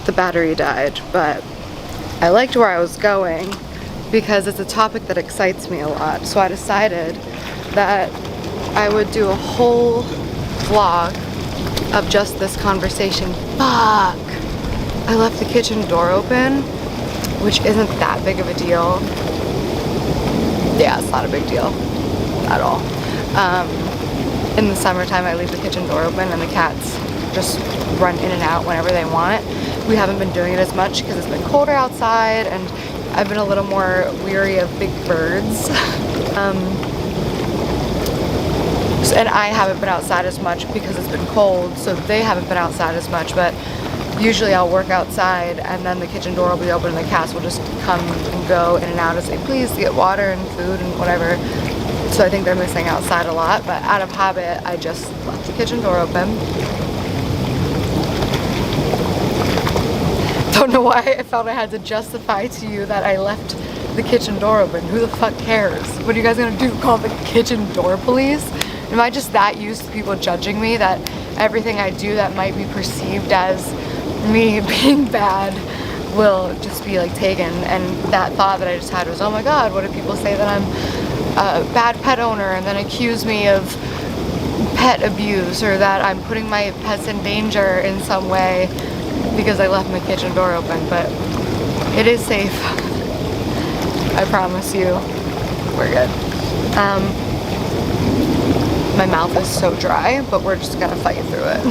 the battery died, but I liked where I was going because it's a topic that excites me a lot. So I decided that I would do a whole vlog of just this conversation. Fuck! I left the kitchen door open, which isn't that big of a deal. Yeah, it's not a big deal at all. In the summertime, I leave the kitchen door open and the cats just run in and out whenever they want. We haven't been doing it as much because it's been colder outside and I've been a little more weary of big birds. And I haven't been outside as much because it's been cold, so they haven't been outside as much, but usually I'll work outside and then the kitchen door will be open and the cats will just come and go in and out as they please to get water and food and whatever. So I think they're missing outside a lot, but out of habit, I just left the kitchen door open. Don't know why I felt I had to justify to you that I left the kitchen door open. Who the fuck cares? What are you guys gonna do? Call the kitchen door police? Am I just that used to people judging me that everything I do that might be perceived as me being bad will just be like taken? And that thought that I just had was, oh my god, what if people say that I'm a bad pet owner and then accuse me of pet abuse, or that I'm putting my pets in danger in some way because I left my kitchen door open? But it is safe. I promise you, we're good. My mouth is so dry, but we're just gonna fight through it.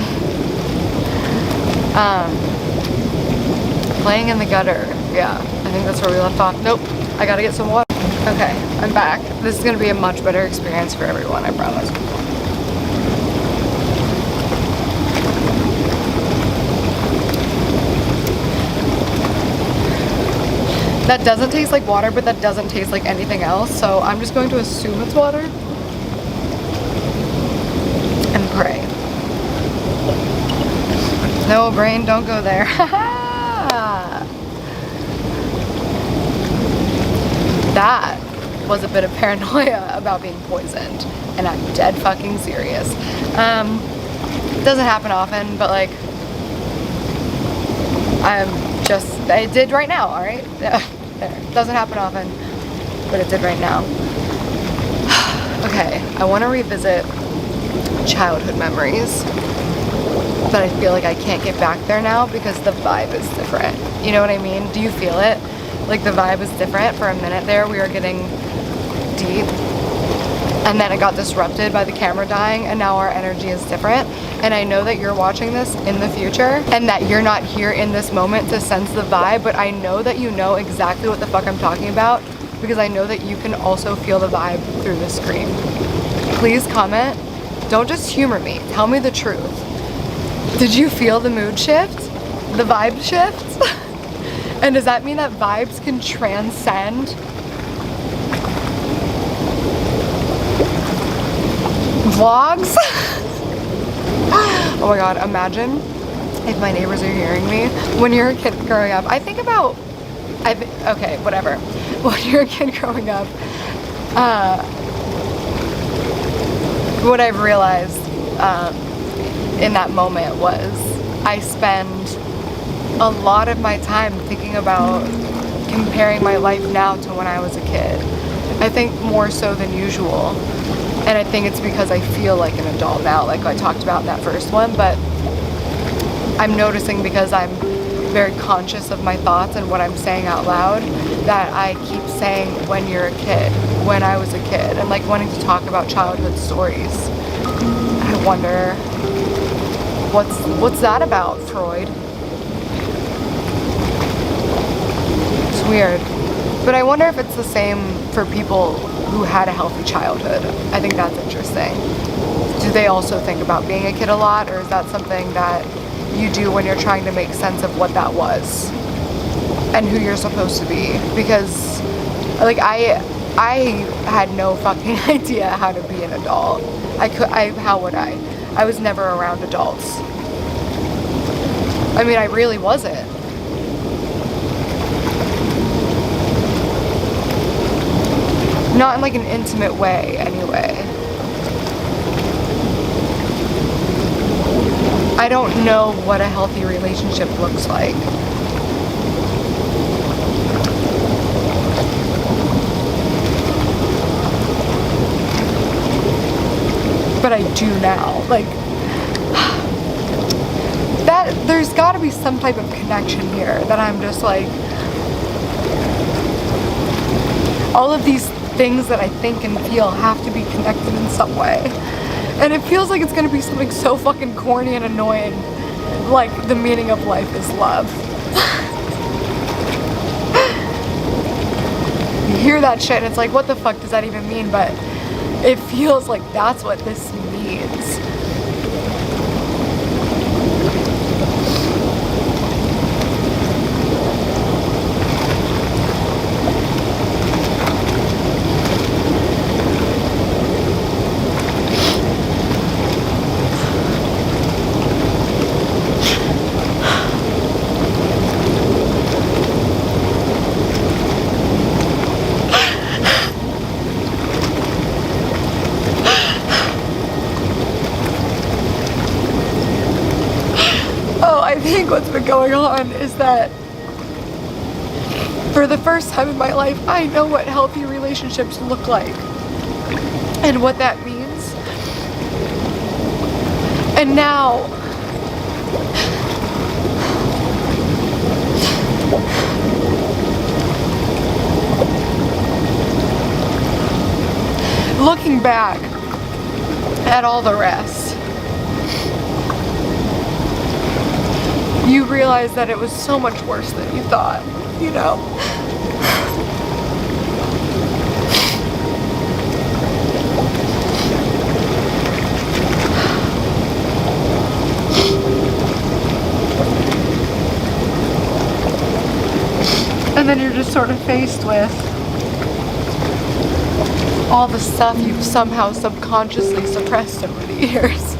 Playing in the gutter. Yeah, I think that's where we left off. Nope, I gotta get some water. Okay, I'm back. This is gonna be a much better experience for everyone, I promise. That doesn't taste like water, but that doesn't taste like anything else, so I'm just going to assume it's water and pray. No, brain, don't go there. That was a bit of paranoia about being poisoned, and I'm dead fucking serious. It doesn't happen often, but like, it did right now, alright? There. It doesn't happen often, but it did right now. Okay, I want to revisit childhood memories, but I feel like I can't get back there now because the vibe is different. You know what I mean? Do you feel it? Like the vibe is different. For a minute there, we were getting deep, and then it got disrupted by the camera dying, and now our energy is different. And I know that you're watching this in the future and that you're not here in this moment to sense the vibe, but I know that you know exactly what the fuck I'm talking about because I know that you can also feel the vibe through the screen. Please comment. Don't just humor me. Tell me the truth. Did you feel the mood shift? The vibe shift? And does that mean that vibes can transcend vlogs? Oh my god, imagine if my neighbors are hearing me. When you're a kid growing up, I think about, okay, whatever. When you're a kid growing up, what I've realized in that moment was I spend a lot of my time thinking about comparing my life now to when I was a kid. I think more so than usual. And I think it's because I feel like an adult now, like I talked about in that first one, but I'm noticing because I'm very conscious of my thoughts and what I'm saying out loud that I keep saying when you're a kid, when I was a kid, and like wanting to talk about childhood stories. I wonder, what's that about, Freud? It's weird. But I wonder if it's the same for people who had a healthy childhood. I think that's interesting. Do they also think about being a kid a lot, or is that something that you do when you're trying to make sense of what that was and who you're supposed to be? Because like I had no fucking idea how to be an adult. How would I? I was never around adults. I mean, I really wasn't. Not in like an intimate way, anyway. I don't know what a healthy relationship looks like. But I do now. Like, that, there's gotta be some type of connection here that I'm just like, all of these things that I think and feel have to be connected in some way. And it feels like it's gonna be something so fucking corny and annoying, like the meaning of life is love. You hear that shit and it's like, what the fuck does that even mean? But it feels like that's what this means. I think what's been going on is that for the first time in my life, I know what healthy relationships look like and what that means. And now, looking back at all the rest, you realize that it was so much worse than you thought, you know? And then you're just sort of faced with all the stuff you've somehow subconsciously suppressed over the years.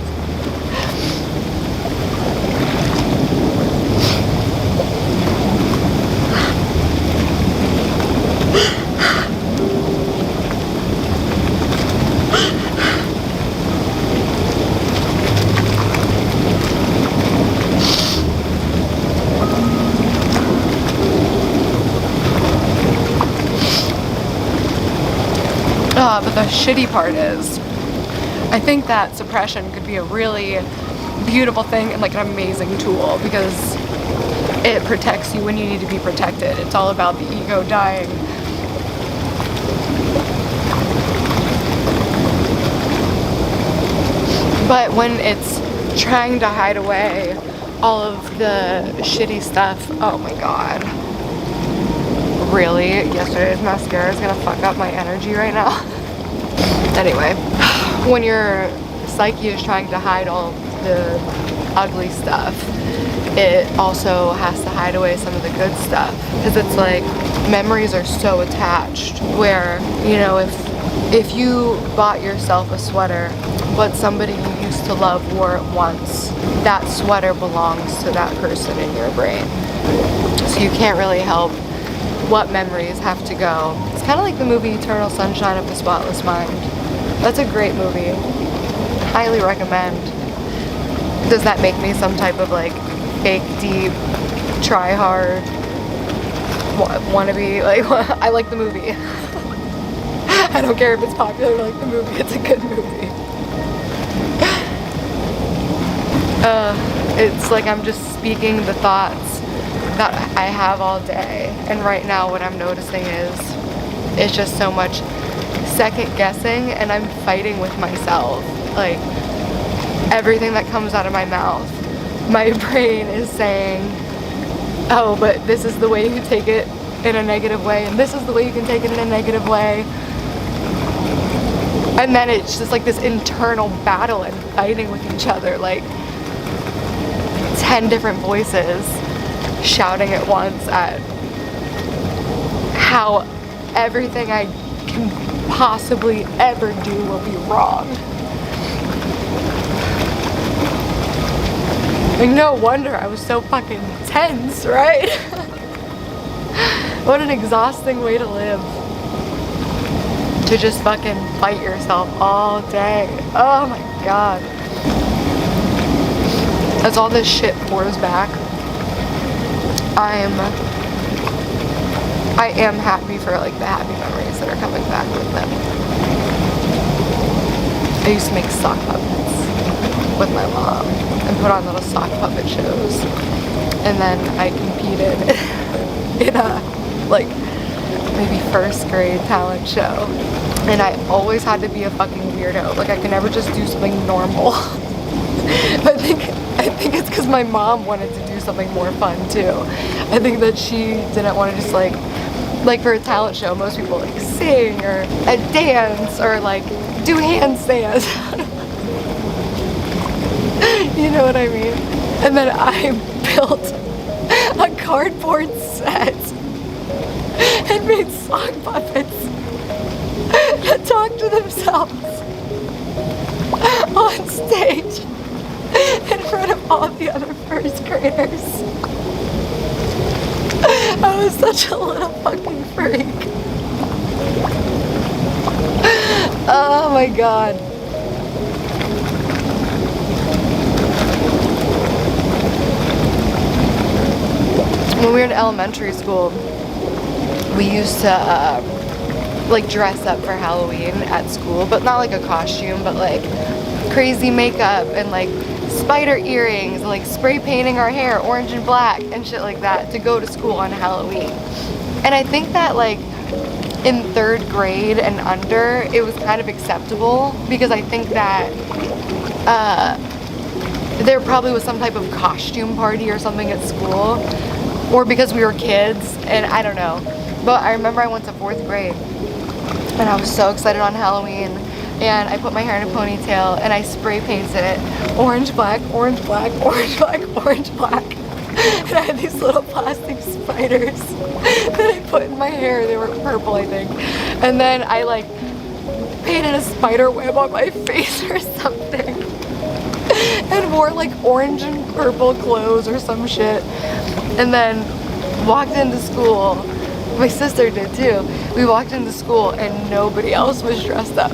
But the shitty part is, I think that suppression could be a really beautiful thing and like an amazing tool because it protects you when you need to be protected. It's all about the ego dying. But when it's trying to hide away all of the shitty stuff, oh my god. Really? Yesterday's mascara is gonna fuck up my energy right now. Anyway, when your psyche is trying to hide all the ugly stuff, it also has to hide away some of the good stuff. Because it's like, memories are so attached where, you know, if you bought yourself a sweater, but somebody you used to love wore it once, that sweater belongs to that person in your brain. So you can't really help what memories have to go. It's kind of like the movie Eternal Sunshine of the Spotless Mind. That's a great movie. Highly recommend. Does that make me some type of like fake deep, try hard, wannabe? Like, I like the movie. I don't care if it's popular, I like the movie. It's a good movie. It's like I'm just speaking the thoughts that I have all day, and right now what I'm noticing is it's just so much second guessing, and I'm fighting with myself. Like, everything that comes out of my mouth, my brain is saying, oh, but this is the way you take it in a negative way, and this is the way you can take it in a negative way. And then it's just like this internal battle and fighting with each other, like 10 different voices shouting at once at how everything I can possibly ever do will be wrong. Like, no wonder I was so fucking tense, right? What an exhausting way to live. To just fucking fight yourself all day. Oh my god. as all this shit pours back, I am happy for like the happy memories that are coming back with them. I used to make sock puppets with my mom and put on little sock puppet shows. And then I competed in a like maybe first grade talent show. And I always had to be a fucking weirdo. Like I could never just do something normal. I think it's because my mom wanted to do something more fun too. I think that she didn't want to just like for a talent show, most people like sing or dance or like do handstands. You know what I mean? And then I built a cardboard set and made sock puppets that talk to themselves on stage in front of all the other first graders. I was such a little fucking freak. Oh my god. When we were in elementary school, we used to like dress up for Halloween at school, but not like a costume, but like crazy makeup and like spider earrings and like spray painting our hair orange and black and shit like that to go to school on Halloween. And I think that like in 3rd grade and under it was kind of acceptable because I think that there probably was some type of costume party or something at school, or because we were kids, and I don't know. But I remember I went to 4th grade and I was so excited on Halloween, and I put my hair in a ponytail and I spray painted it orange, black, orange, black, orange, black, orange, black. And I had these little plastic spiders that I put in my hair. They were purple, I think. And then I like painted a spider web on my face or something and wore like orange and purple clothes or some shit. And then walked into school. My sister did too. We walked into school and nobody else was dressed up.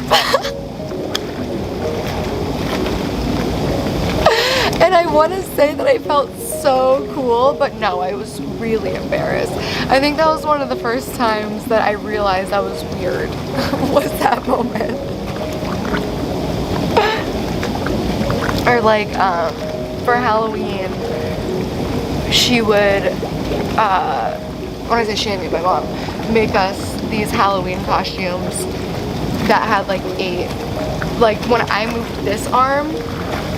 And I want to say that I felt so cool, but no, I was really embarrassed. I think that was one of the first times that I realized I was weird, was that moment. Or like, for Halloween, she would, when I say she, I mean my mom, make us these Halloween costumes that had like 8, like when I moved this arm,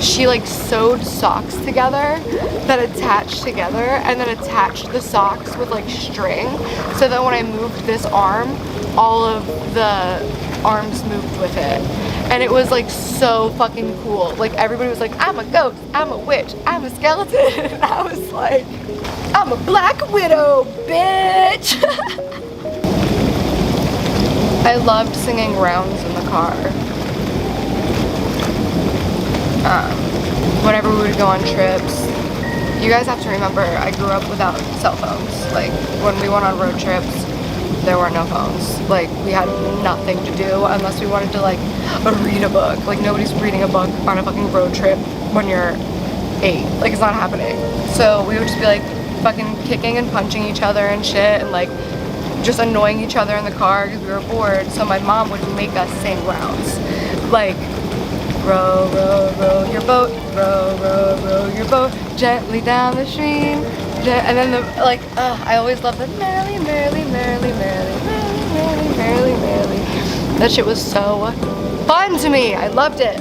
she like sewed socks together that attached together and then attached the socks with like string so that when I moved this arm, all of the arms moved with it. And it was like so fucking cool. Like everybody was like, I'm a ghost, I'm a witch, I'm a skeleton. And I was like, I'm a Black Widow, bitch. I loved singing rounds in the car. Whenever we would go on trips, you guys have to remember, I grew up without cell phones. Like, when we went on road trips, there were no phones. Like, we had nothing to do unless we wanted to, like, read a book. Like, nobody's reading a book on a fucking road trip when you're 8. Like, it's not happening. So we would just be, like, fucking kicking and punching each other and shit and, like, just annoying each other in the car because we were bored. So my mom would make us sing rounds. Like, row, row, row your boat, row, row, row your boat gently down the stream. And then the, like, I always loved the merrily, merrily, merrily, merrily, merrily, merrily, merrily. That shit was so fun to me. I loved it.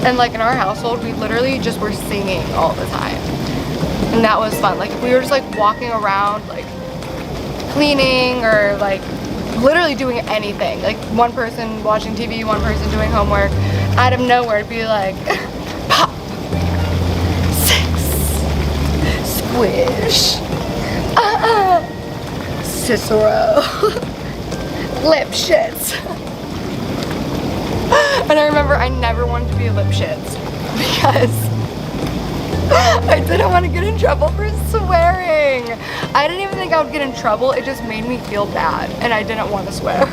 And like in our household, we literally just were singing all the time. And that was fun. Like if we were just like walking around, like cleaning or like literally doing anything. Like one person watching TV, one person doing homework. Out of nowhere it'd be like, pop, 6, squish, Cicero, Lipschitz. And I remember I never wanted to be a Lipschitz because I didn't want to get in trouble for swearing. I didn't even think I would get in trouble. It just made me feel bad and I didn't want to swear.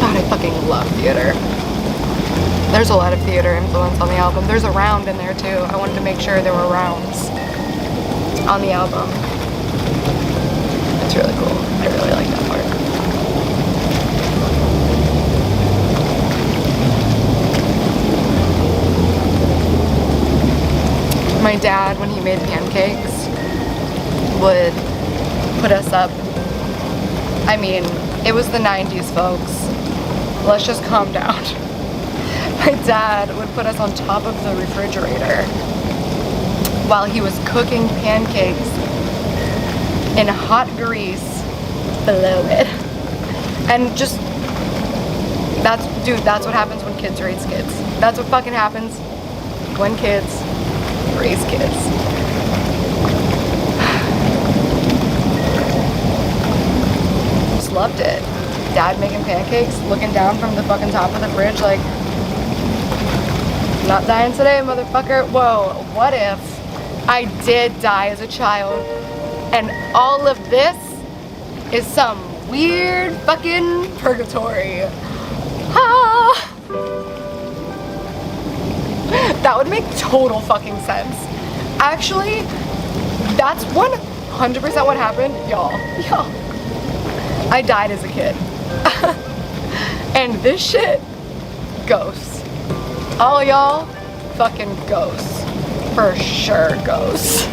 God, I fucking love theater. There's a lot of theater influence on the album. There's a round in there too. I wanted to make sure there were rounds on the album. It's really cool. I really like that part. My dad, when he made pancakes, would put us up. I mean, it was the 90s, folks. Let's just calm down. My dad would put us on top of the refrigerator while he was cooking pancakes in hot grease below it. And just, that's what happens when kids raise kids. That's what fucking happens when kids raise kids. Just loved it. Dad making pancakes, looking down from the fucking top of the fridge like, not dying today, motherfucker. Whoa, what if I did die as a child and all of this is some weird fucking purgatory? Ah. That would make total fucking sense. Actually, that's 100% what happened. Y'all. I died as a kid. And this shit, ghosts. All y'all, fucking ghosts. For sure ghosts.